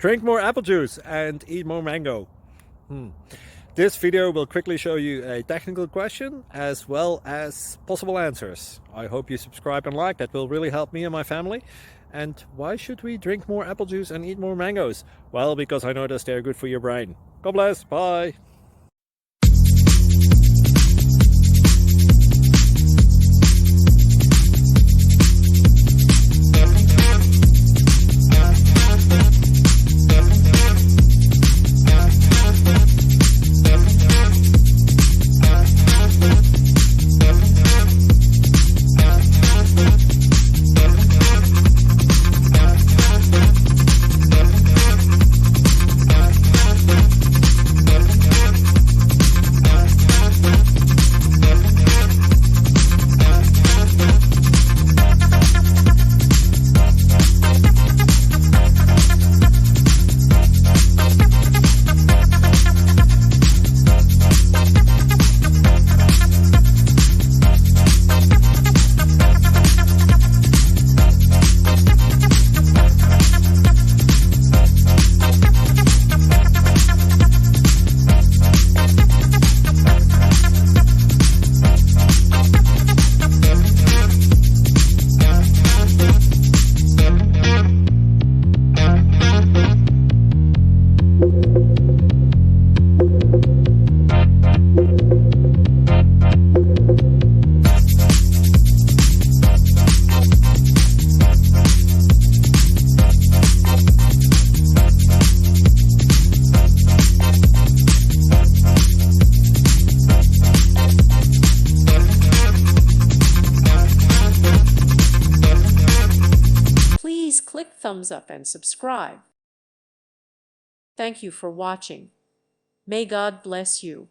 Drink more apple juice and eat more mango. This video will quickly show you a technical question as well as possible answers. I hope you subscribe and like, that will really help me and my family. And why should we drink more apple juice and eat more mangoes? Well, because I noticed they're good for your brain. God bless, bye! Please click thumbs up and subscribe. Thank you for watching. May God bless you.